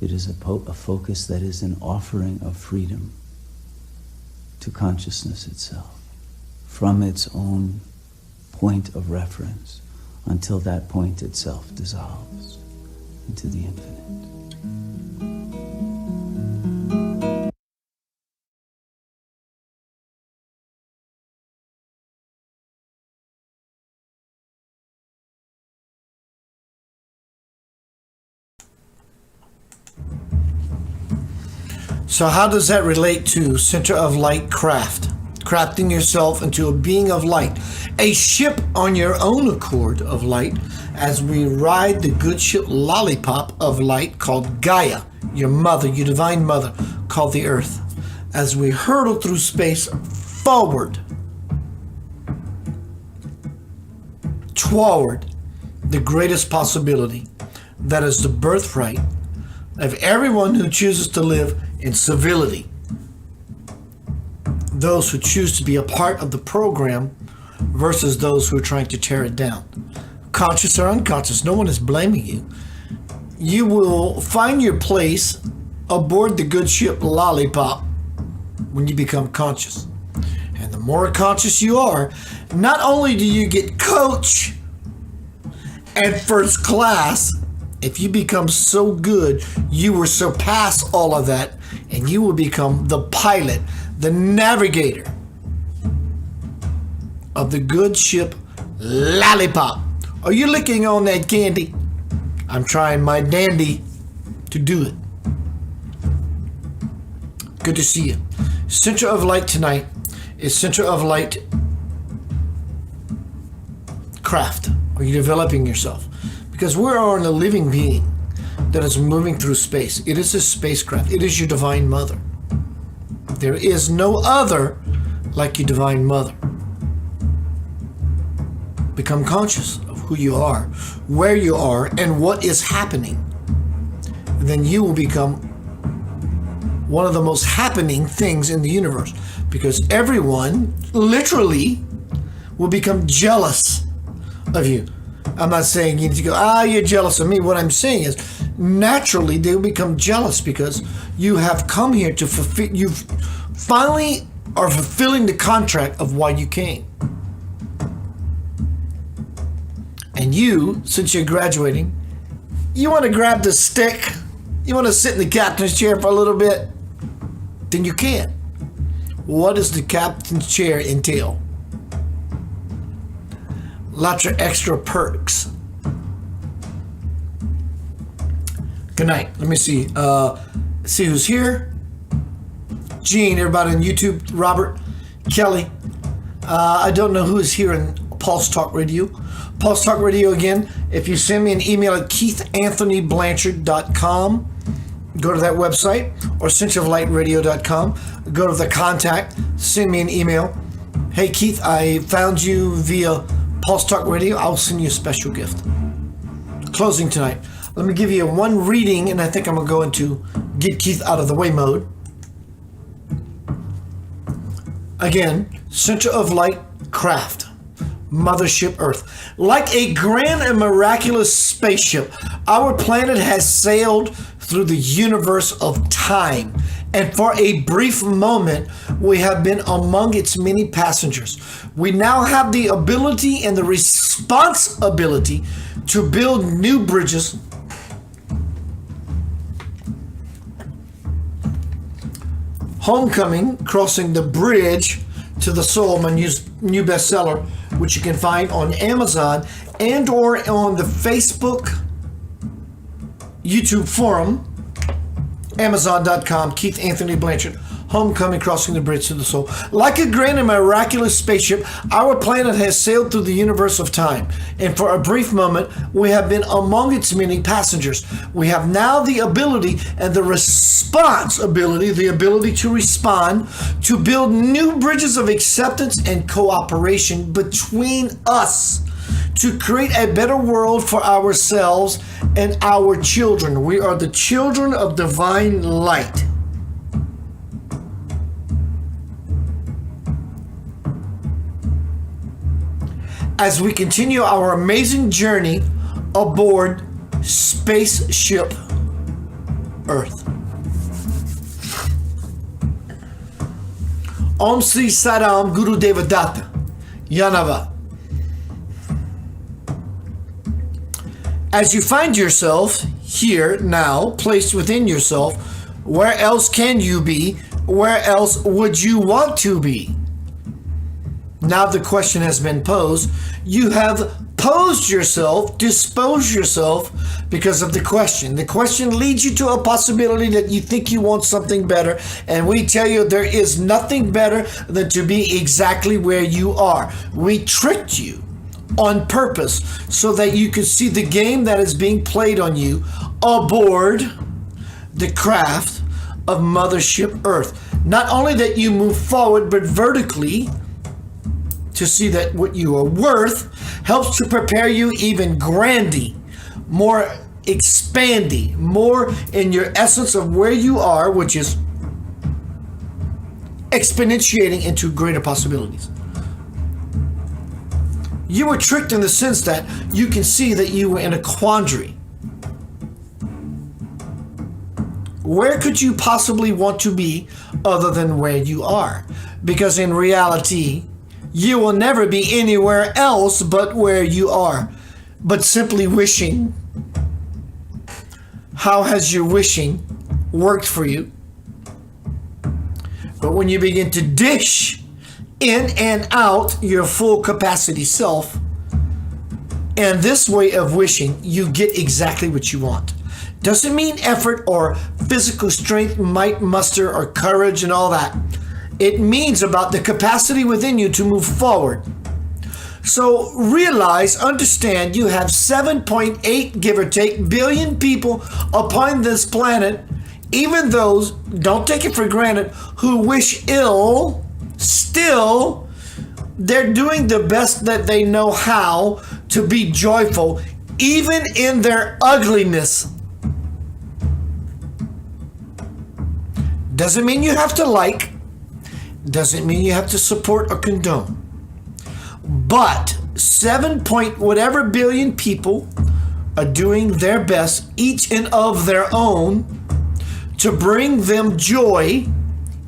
It is a focus that is an offering of freedom to consciousness itself from its own point of reference until that point itself dissolves into the infinite. So how does that relate to Center of Light craft? Crafting yourself into a being of light, a ship on your own accord of light, as we ride the good ship lollipop of light called Gaia, your mother, your divine mother, called the earth, as we hurtle through space forward, toward the greatest possibility, that is the birthright of everyone who chooses to live in civility. Those who choose to be a part of the program versus those who are trying to tear it down. Conscious or unconscious, no one is blaming you. You will find your place aboard the good ship Lollipop when you become conscious. And the more conscious you are, not only do you get coach and first class, if you become so good, you will surpass all of that and you will become the pilot, the navigator of the good ship Lollipop. Are you licking on that candy? I'm trying my dandy to do it. Good to see you. Center of Light tonight is Center of Light craft. Are you developing yourself? Because we're on a living being that is moving through space. It is a spacecraft. It is your divine mother. There is no other like your divine mother. Become conscious of who you are, where you are, and what is happening. Then you will become one of the most happening things in the universe, because everyone literally will become jealous of you. I'm not saying you need to go, you're jealous of me. What I'm saying is, naturally, they'll become jealous because you have come here to fulfill, you finally are fulfilling the contract of why you came. And you, since you're graduating, you want to grab the stick, you want to sit in the captain's chair for a little bit, then you can. What does the captain's chair entail? Lots of extra perks. Good night. Let me see. See who's here. Gene, everybody on YouTube. Robert, Kelly. I don't know who is here in Pulse Talk Radio. Pulse Talk Radio again. If you send me an email at keithanthonyblanchard.com, go to that website, or centeroflightradio.com, go to the contact, send me an email. Hey Keith, I found you via Pulse Talk Radio. I'll send you a special gift. Closing tonight. Let me give you one reading, and I think I'm going to go into get Keith out of the way mode. Again, Center of Light Craft, Mothership Earth. Like a grand and miraculous spaceship, our planet has sailed through the universe of time, and for a brief moment, we have been among its many passengers. We now have the ability and the responsibility to build new bridges, Homecoming, Crossing the Bridge to the Soul, my new bestseller, which you can find on Amazon and or on the Facebook, YouTube forum, Amazon.com, Keith Anthony Blanchard, Homecoming, Crossing the Bridge to the Soul. Like a grand and miraculous spaceship, our planet has sailed through the universe of time, and for a brief moment, we have been among its many passengers. We have now the ability and the responsibility, the ability to respond, to build new bridges of acceptance and cooperation between us, to create a better world for ourselves and our children. We are the children of divine light. As we continue our amazing journey aboard Spaceship Earth. Om Sri Saram Guru Devadatta Yanava. As you find yourself here now, placed within yourself, where else can you be? Where else would you want to be? Now the question has been posed. You have posed yourself, disposed yourself because of the question. The question leads you to a possibility that you think you want something better, and we tell you there is nothing better than to be exactly where you are. We tricked you on purpose so that you could see the game that is being played on you aboard the craft of Mothership Earth. Not only that you move forward, but vertically, to see that what you are worth helps to prepare you even grandy, more expandy, more in your essence of where you are, which is exponentiating into greater possibilities. You were tricked in the sense that you can see that you were in a quandary. Where could you possibly want to be other than where you are? Because in reality, you will never be anywhere else but where you are, but simply wishing. How has your wishing worked for you? But when you begin to dish in and out your full capacity self, and this way of wishing, you get exactly what you want. Doesn't mean effort or physical strength, might, muster, or courage and all that. It means about the capacity within you to move forward. So realize, understand, you have 7.8, give or take, billion people upon this planet, even those, don't take it for granted, who wish ill, still, they're doing the best that they know how to be joyful, even in their ugliness. Doesn't mean you have to like, doesn't mean you have to support or condone. But 7 point whatever billion people are doing their best, each and of their own, to bring them joy,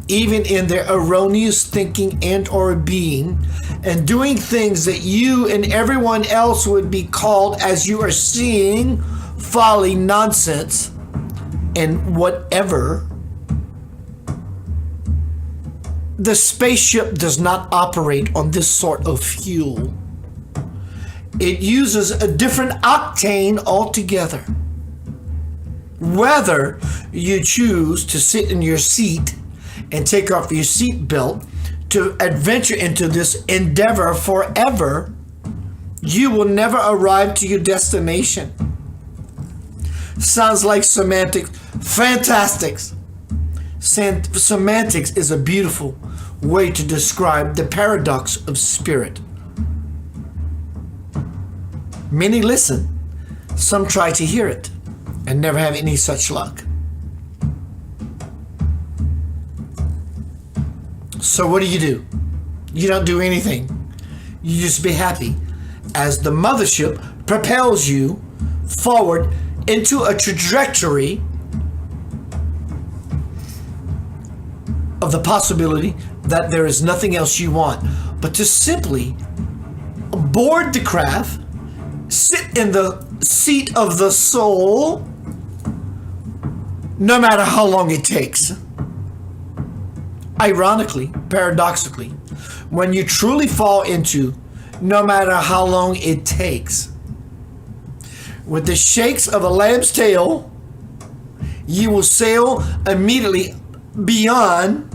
even in their erroneous thinking and or being, and doing things that you and everyone else would be called, as you are seeing, folly, nonsense, and whatever. The spaceship does not operate on this sort of fuel. It uses a different octane altogether. Whether you choose to sit in your seat and take off your seat belt to adventure into this endeavor forever, You will never arrive to your destination. Sounds like semantics. Fantastics. Semantics is a beautiful way to describe the paradox of spirit. Many listen. Some try to hear it and never have any such luck. So what do? You don't do anything. You just be happy as the mothership propels you forward into a trajectory of the possibility that there is nothing else you want but to simply board the craft, sit in the seat of the soul, no matter how long it takes. Ironically, paradoxically, when you truly fall into no matter how long it takes, with the shakes of a lamb's tail, you will sail immediately beyond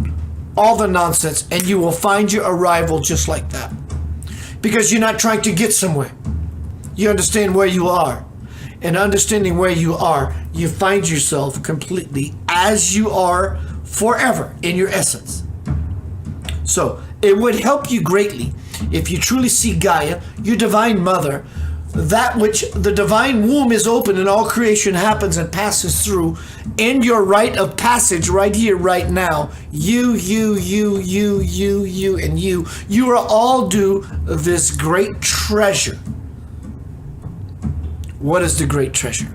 all the nonsense and you will find your arrival just like that. Because you're not trying to get somewhere. You understand where you are. And understanding where you are, you find yourself completely as you are forever in your essence. So it would help you greatly if you truly see Gaia, your divine mother, that which the divine womb is open and all creation happens and passes through, in your rite of passage right here, right now. You, and you. You are all due this great treasure. What is the great treasure?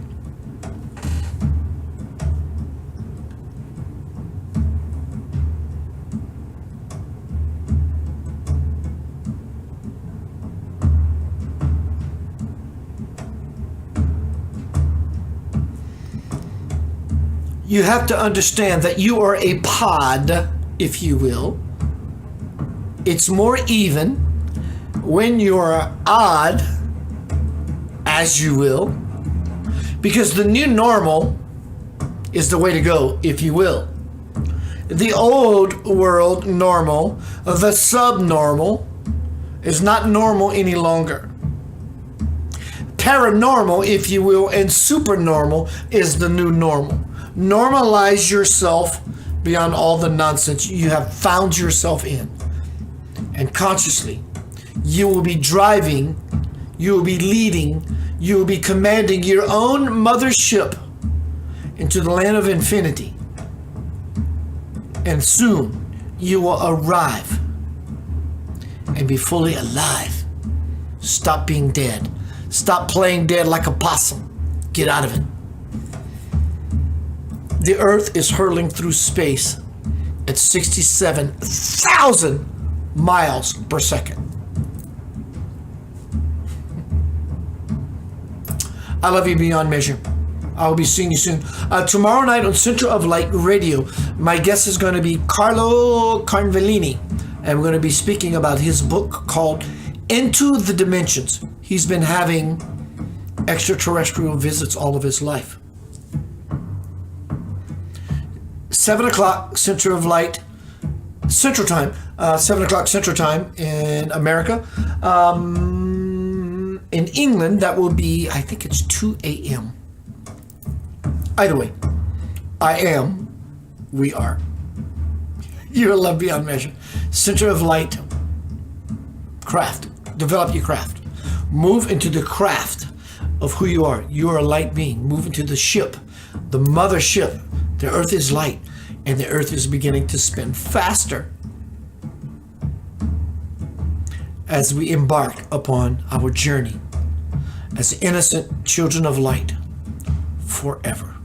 You have to understand that you are a pod, if you will. It's more even when you're odd, as you will, because the new normal is the way to go, if you will. The old world normal, the subnormal, is not normal any longer. Paranormal, if you will, and supernormal is the new normal. Normalize yourself beyond all the nonsense you have found yourself in. And consciously, you will be driving, you will be leading, you will be commanding your own mothership into the land of infinity. And soon you will arrive and be fully alive. Stop being dead. Stop playing dead like a possum. Get out of it. The Earth is hurling through space at 67,000 miles per second. I love you beyond measure. I will be seeing you soon. Tomorrow night on Center of Light Radio, my guest is going to be Carlo Carnvellini, and we're going to be speaking about his book called Into the Dimensions. He's been having extraterrestrial visits all of his life. 7 o'clock Center of Light, Central Time, 7 o'clock Central Time in America. In England, that will be, I think it's 2 a.m. Either way, I am, we are. You're love beyond measure. Center of Light, craft. Develop your craft. Move into the craft of who you are. You are a light being. Move into the ship, the mothership. The Earth is light, and the Earth is beginning to spin faster as we embark upon our journey as innocent children of light forever.